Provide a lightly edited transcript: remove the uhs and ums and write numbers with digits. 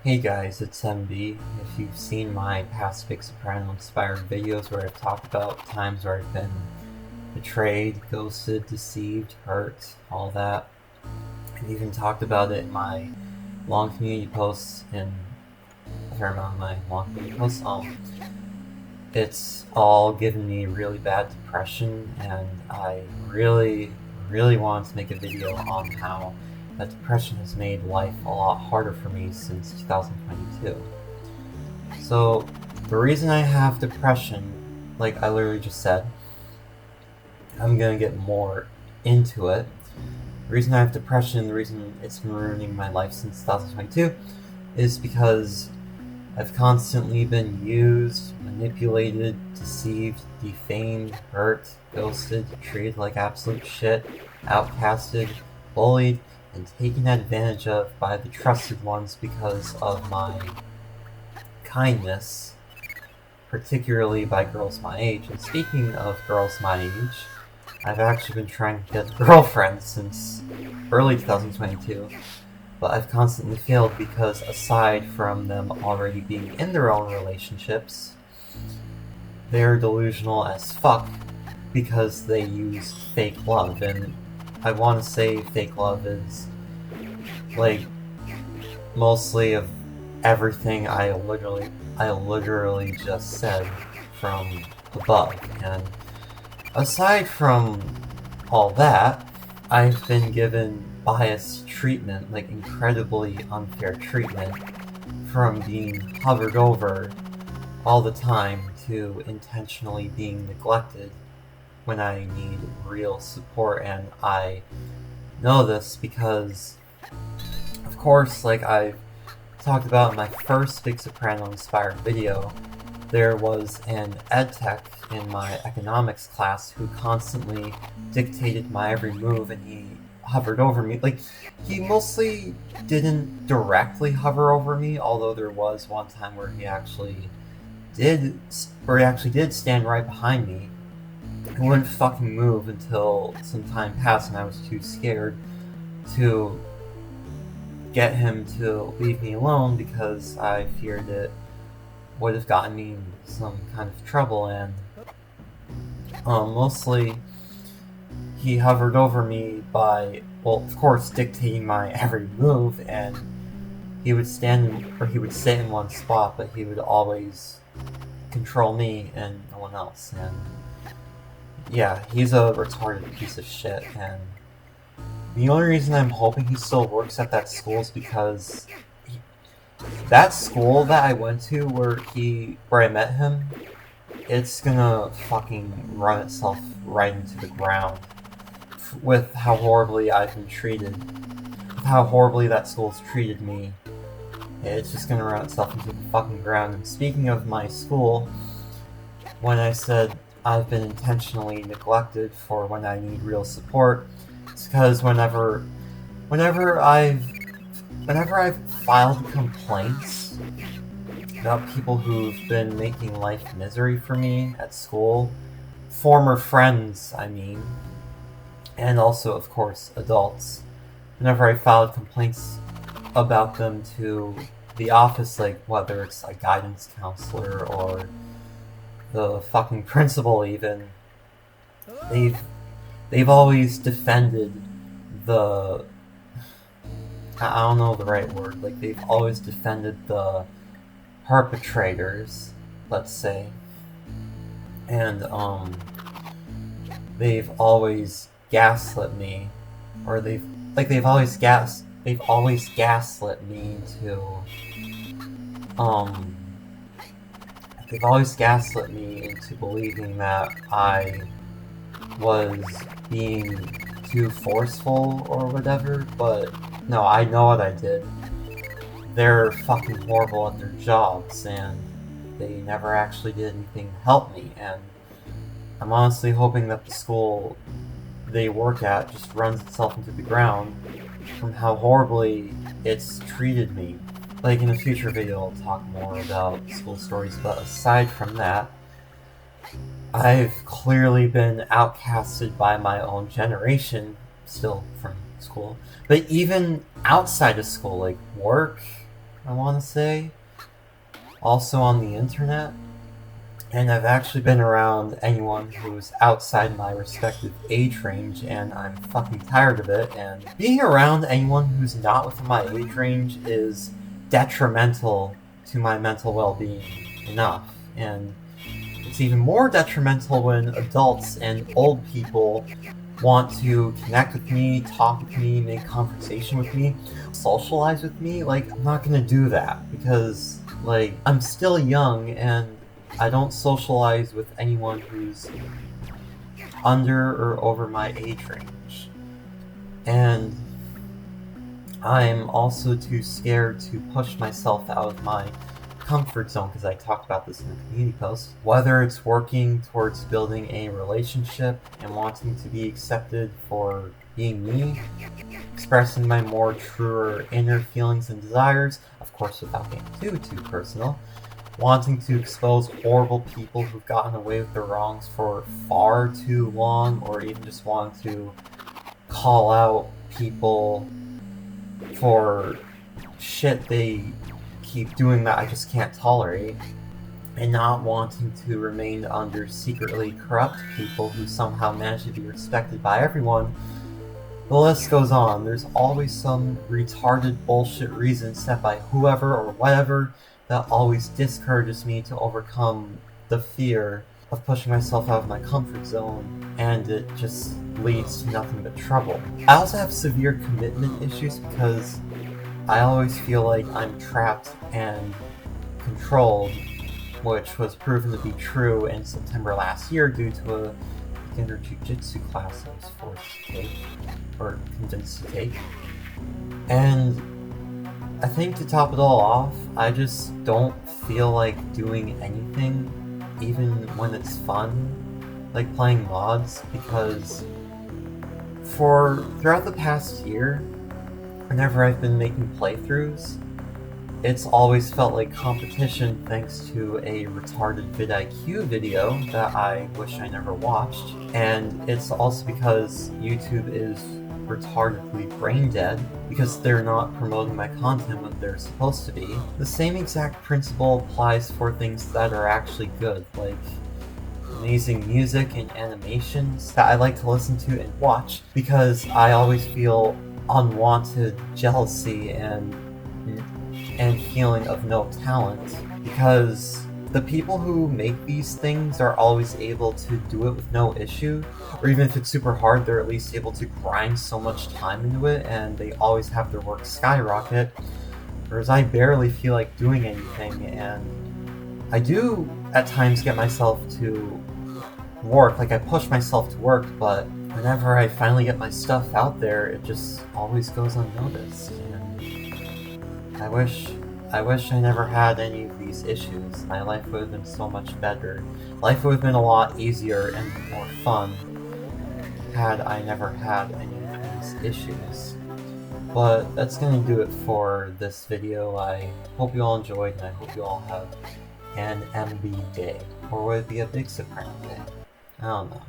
Hey guys, it's MB. If you've seen my past Big Soprano inspired videos where I've talked about times where I've been betrayed, ghosted, deceived, hurt, all that, I've even talked about it in my long community posts in a fair amount of my long community posts. It's all given me really bad depression, and I really wanted to make a video on how that depression has made life a lot harder for me since 2022. So, the reason I have depression, like I literally just said, I'm gonna get more into it. The reason I have depression, the reason it's been ruining my life since 2022, is because I've constantly been used, manipulated, deceived, defamed, hurt, ghosted, treated like absolute shit, outcasted, bullied, and taken advantage of by the trusted ones because of my kindness, particularly by girls my age. And speaking of girls my age, I've actually been trying to get a girlfriend since early 2022, but I've constantly failed because aside from them already being in their own relationships, they're delusional as fuck because they use fake love. And I want to say fake love is like mostly of everything I literally just said from above. And aside from all that, I've been given biased treatment, like incredibly unfair treatment, from being hovered over all the time to intentionally being neglected when I need real support. And I know this because, of course, like I've talked about in my first Big Soprano inspired video, there was an ed tech in my economics class who constantly dictated my every move, and he hovered over me. Like, he mostly didn't directly hover over me, although there was one time where he actually did stand right behind me. He wouldn't fucking move until some time passed, and I was too scared to get him to leave me alone because I feared it would have gotten me in some kind of trouble. And mostly he hovered over me by, well, of course, dictating my every move, and he would he would sit in one spot, but he would always control me and no one else. And yeah, he's a retarded piece of shit. And the only reason I'm hoping he still works at that school is because that school that I went to where I met him, it's gonna fucking run itself right into the ground with how horribly I've been treated, with how horribly that school's treated me. It's just gonna run itself into the fucking ground. And speaking of my school, when I said I've been intentionally neglected for when I need real support, it's because whenever I've filed complaints about people who've been making life misery for me at school, former friends, I mean, and also, of course, adults, whenever I filed complaints about them to the office, like whether it's a guidance counselor or the fucking principal even, they've always defended the, I don't know the right word, like they've always defended the perpetrators, let's say. And they've always gaslit me, or they've always gaslit me to um they've always gaslit me into believing that I was being too forceful or whatever. But no, I know what I did. They're fucking horrible at their jobs, and they never actually did anything to help me. And I'm honestly hoping that the school they work at just runs itself into the ground from how horribly it's treated me. Like, in a future video, I'll talk more about school stories, but aside from that, I've clearly been outcasted by my own generation, still from school, but even outside of school, like work, I want to say. Also on the internet. And I've actually been around anyone who's outside my respective age range, and I'm fucking tired of it, and being around anyone who's not within my age range is detrimental to my mental well-being enough. And it's even more detrimental when adults and old people want to connect with me, talk with me, make conversation with me, socialize with me. Like, I'm not gonna do that because, like, I'm still young and I don't socialize with anyone who's under or over my age range. And I'm also too scared to push myself out of my comfort zone, because I talked about this in the community post. Whether it's working towards building a relationship and wanting to be accepted for being me, expressing my more truer inner feelings and desires, of course without getting too personal, wanting to expose horrible people who've gotten away with their wrongs for far too long, or even just wanting to call out people for shit they keep doing that I just can't tolerate, and not wanting to remain under secretly corrupt people who somehow manage to be respected by everyone. The list goes on. There's always some retarded bullshit reason set by whoever or whatever that always discourages me to overcome the fear of pushing myself out of my comfort zone, and it just leads to nothing but trouble. I also have severe commitment issues because I always feel like I'm trapped and controlled, which was proven to be true in September last year due to a beginner jiu-jitsu class I was forced to take, or convinced to take. And I think to top it all off, I just don't feel like doing anything, even when it's fun, like playing mods, because throughout the past year, whenever I've been making playthroughs, it's always felt like competition thanks to a retarded vidIQ video that I wish I never watched, and it's also because YouTube is retardedly brain dead because they're not promoting my content when they're supposed to be. The same exact principle applies for things that are actually good, like amazing music and animations that I like to listen to and watch, because I always feel unwanted jealousy and feeling of no talent, because the people who make these things are always able to do it with no issue, or even if it's super hard, they're at least able to grind so much time into it, and they always have their work skyrocket, whereas I barely feel like doing anything, and I do at times get myself to work, like I push myself to work, but whenever I finally get my stuff out there, it just always goes unnoticed, and I wish I never had any of these issues. My life would have been so much better. Life would have been a lot easier and more fun had I never had any of these issues. But that's gonna do it for this video. I hope you all enjoyed, and I hope you all have an MB day. Or would it be a Big Soprano day? I don't know.